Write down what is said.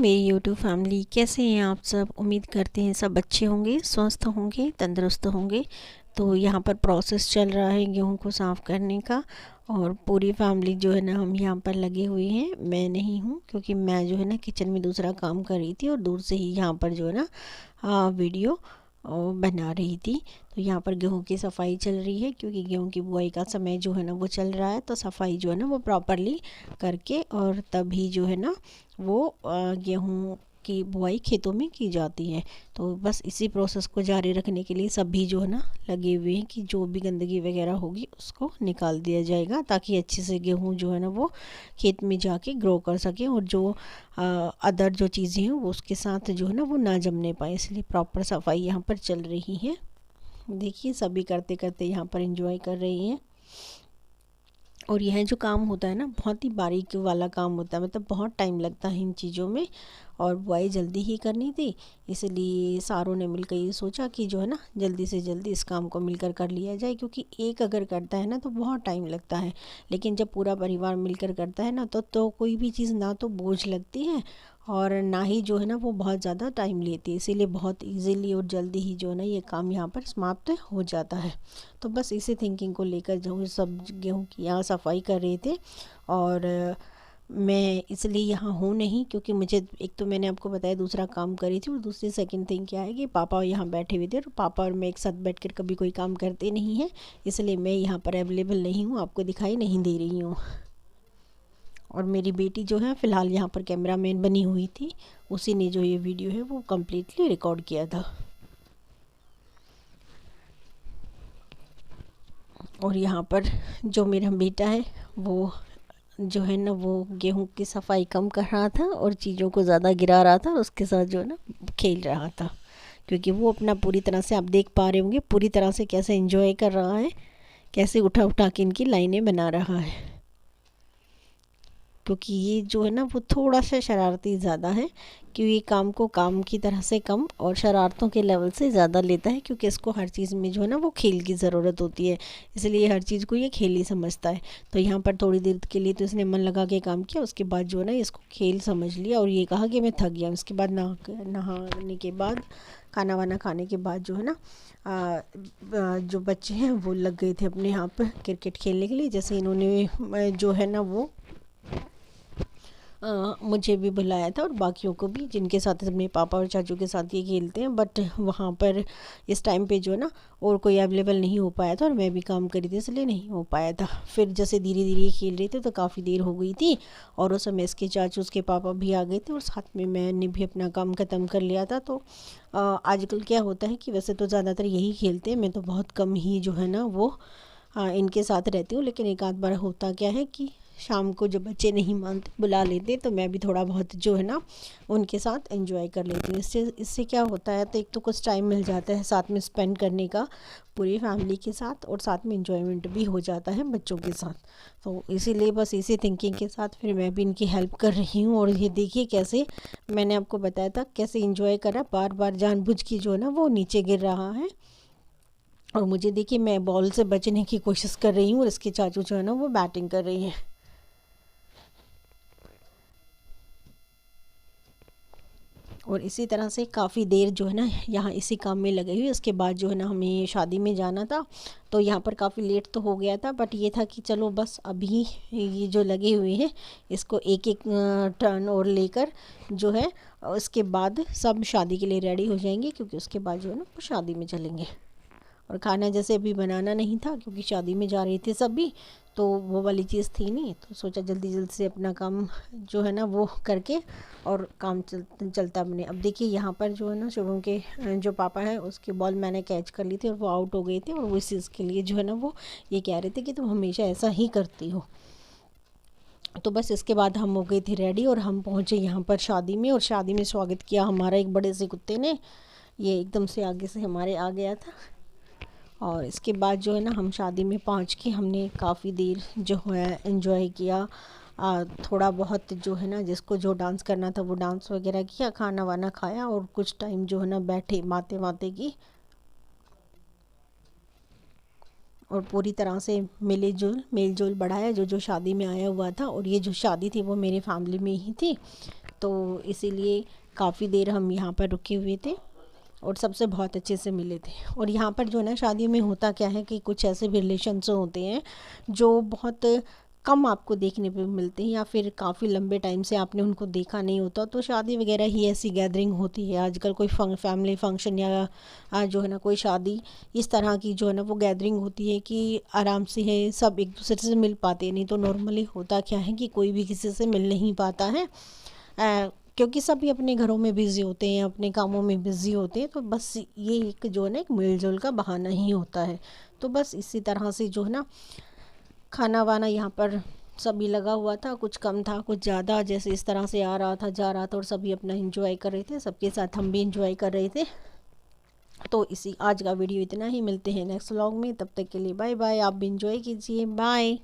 मेरी YouTube family, कैसे हैं आप सब। उम्मीद करते हैं सब अच्छे होंगे, स्वस्थ होंगे, तंदुरुस्त होंगे। तो यहाँ पर प्रोसेस चल रहा है गेहूं को साफ़ करने का, और पूरी फैमिली जो है ना हम यहाँ पर लगे हुए हैं। मैं नहीं हूँ क्योंकि मैं जो है ना किचन में दूसरा काम कर रही थी और दूर से ही यहाँ पर जो है ना वीडियो बना रही थी। तो यहाँ पर गेहूं की सफाई चल रही है क्योंकि गेहूं की बुआई का समय जो है ना वो चल रहा है। तो सफाई जो है ना वो प्रॉपरली करके और तभी जो है ना वो गेहूं की बुआई खेतों में की जाती है। तो बस इसी प्रोसेस को जारी रखने के लिए सभी जो है ना लगे हुए हैं कि जो भी गंदगी वगैरह होगी उसको निकाल दिया जाएगा, ताकि अच्छे से गेहूं जो है ना वो खेत में जाके ग्रो कर सके और जो अदर जो चीज़ें हैं वो उसके साथ जो है ना वो ना जमने पाए। इसलिए प्रॉपर सफाई यहाँ पर चल रही है। देखिए सभी करते करते यहाँ पर एंजॉय कर रही हैं। और यह जो काम होता है ना बहुत ही बारीकी वाला काम होता है, मतलब बहुत टाइम लगता है इन चीज़ों में। और बुआई जल्दी ही करनी थी, इसलिए सारों ने मिलकर ये सोचा कि जो है ना जल्दी से जल्दी इस काम को मिलकर कर लिया जाए, क्योंकि एक अगर करता है ना तो बहुत टाइम लगता है। लेकिन जब पूरा परिवार मिलकर करता है ना तो कोई भी चीज़ ना तो बोझ लगती है और ना ही जो है ना वो बहुत ज़्यादा टाइम लेती है। इसीलिए बहुत इजीली और जल्दी ही जो है ना ये काम यहाँ पर समाप्त हो जाता है। तो बस इसी थिंकिंग को लेकर जो सब गेहूँ की यहाँ सफाई कर रहे थे। और मैं इसलिए यहाँ हूँ नहीं क्योंकि मुझे, एक तो मैंने आपको बताया दूसरा काम करी थी, और दूसरी सेकंड थिंग क्या है कि पापा यहाँ बैठे हुए थे और पापा और मैं एक साथ बैठकर कभी कोई काम करते नहीं हैं, इसलिए मैं यहाँ पर अवेलेबल नहीं हूँ, आपको दिखाई नहीं दे रही हूँ। और मेरी बेटी जो है फ़िलहाल यहाँ पर कैमरामैन बनी हुई थी, उसी ने जो ये वीडियो है वो कम्प्लीटली रिकॉर्ड किया था। और यहाँ पर जो मेरा बेटा है वो जो है ना वो गेहूं की सफाई कम कर रहा था और चीज़ों को ज़्यादा गिरा रहा था, और उसके साथ जो है ना खेल रहा था, क्योंकि वो अपना पूरी तरह से, आप देख पा रहे होंगे पूरी तरह से कैसे एंजॉय कर रहा है, कैसे उठा उठा के इनकी लाइनें बना रहा है। क्योंकि ये जो है ना वो थोड़ा सा शरारती ज़्यादा है, कि ये काम को काम की तरह से कम और शरारतों के लेवल से ज़्यादा लेता है, क्योंकि इसको हर चीज़ में जो है ना वो खेल की ज़रूरत होती है, इसलिए हर चीज़ को ये खेल ही समझता है। तो यहाँ पर थोड़ी देर के लिए तो इसने मन लगा के काम किया, उसके बाद जो है ना इसको खेल समझ लिया और ये कहा कि मैं थक गया। उसके बाद नहाने के बाद, खाना वाना खाने के बाद जो है ना जो बच्चे हैं वो लग गए थे अपने यहाँ पर क्रिकेट खेलने के लिए। जैसे इन्होंने जो है ना वो मुझे भी बुलाया था और बाकियों को भी, जिनके साथ अपने पापा और चाचू के साथ ये खेलते हैं। बट वहाँ पर इस टाइम पे जो है ना और कोई अवेलेबल नहीं हो पाया था, और मैं भी काम करी थी इसलिए नहीं हो पाया था। फिर जैसे धीरे धीरे खेल रहे थे तो काफ़ी देर हो गई थी, और उस समय इसके चाचू उसके पापा भी आ गए थे और साथ में मैंने भी अपना काम ख़त्म कर लिया था। तो आजकल क्या होता है कि वैसे तो ज़्यादातर यही खेलते हैं, मैं तो बहुत कम ही जो है ना वो इनके साथ रहती हूँ। लेकिन एक आध बार होता क्या है कि शाम को जब बच्चे नहीं मानते बुला लेते, तो मैं भी थोड़ा बहुत जो है ना उनके साथ एंजॉय कर लेती हूँ। इससे क्या होता है, तो एक तो कुछ टाइम मिल जाता है साथ में स्पेंड करने का पूरी फैमिली के साथ, और साथ में एंजॉयमेंट भी हो जाता है बच्चों के साथ। तो इसीलिए बस इसी थिंकिंग के साथ फिर मैं भी इनकी हेल्प कर रही हूँ। और ये देखिए कैसे मैंने आपको बताया था कैसे इंजॉय करा, बार बार जानबूझ के जो है ना वो नीचे गिर रहा है। और मुझे देखिए मैं बॉल से बचने की कोशिश कर रही हूँ और इसके चाचू जो है ना वो बैटिंग कर रही हैं। और इसी तरह से काफ़ी देर जो है ना यहाँ इसी काम में लगे हुई। उसके बाद जो है ना हमें शादी में जाना था, तो यहाँ पर काफ़ी लेट तो हो गया था, बट ये था कि चलो बस अभी ये जो लगे हुए हैं इसको एक एक टर्न और लेकर जो है उसके बाद सब शादी के लिए रेडी हो जाएंगे, क्योंकि उसके बाद जो है ना वो शादी में चलेंगे। और खाना जैसे अभी बनाना नहीं था क्योंकि शादी में जा रहे थे सभी, तो वो वाली चीज़ थी नहीं, तो सोचा जल्दी जल्दी से अपना काम जो है ना वो करके और काम चलता बने। अब देखिए यहाँ पर जो है ना शुभम के जो पापा हैं उसकी बॉल मैंने कैच कर ली थी और वो आउट हो गई थी, और वो इस चीज़ के लिए जो है ना वो ये कह रहे थे कि तुम हमेशा ऐसा ही करती हो। तो बस इसके बाद हम हो गए थे रेडी और हम पहुँचे यहाँ पर शादी में, और शादी में स्वागत किया हमारा एक बड़े से कुत्ते ने। ये एकदम से आगे से हमारे आ गया था। और इसके बाद जो है ना हम शादी में पहुंच के हमने काफ़ी देर जो है एंजॉय किया। थोड़ा बहुत जो है ना जिसको जो डांस करना था वो डांस वगैरह किया, खाना वाना खाया, और कुछ टाइम जो है ना बैठे बातें बातें की, और पूरी तरह से मेल जोल बढ़ाया जो जो शादी में आया हुआ था। और ये जो शादी थी वो मेरी फैमिली में ही थी, तो इसीलिए काफ़ी देर हम यहाँ पर रुके हुए थे और सबसे बहुत अच्छे से मिले थे। और यहाँ पर जो है ना शादी में होता क्या है कि कुछ ऐसे भी रिलेशंस होते हैं जो बहुत कम आपको देखने पे मिलते हैं, या फिर काफ़ी लंबे टाइम से आपने उनको देखा नहीं होता। तो शादी वगैरह ही ऐसी गैदरिंग होती है आजकल, कोई फैमिली फंक्शन या जो है ना कोई शादी इस तरह की जो है ना वो गैदरिंग होती है कि आराम से है सब एक दूसरे से मिल पाते हैं। नहीं तो नॉर्मली होता क्या है कि कोई भी किसी से मिल नहीं पाता है, क्योंकि सभी अपने घरों में बिज़ी होते हैं, अपने कामों में बिज़ी होते हैं। तो बस ये एक जो है ना एक मिलजुल का बहाना ही होता है। तो बस इसी तरह से जो है ना खाना वाना यहाँ पर सभी लगा हुआ था, कुछ कम था कुछ ज़्यादा, जैसे इस तरह से आ रहा था जा रहा था और सभी अपना एंजॉय कर रहे थे, सबके साथ हम भी एंजॉय कर रहे थे। तो इसी आज का वीडियो इतना ही, मिलते हैं नेक्स्ट व्लॉग में, तब तक के लिए बाय बाय। आप भी एंजॉय कीजिए, बाय।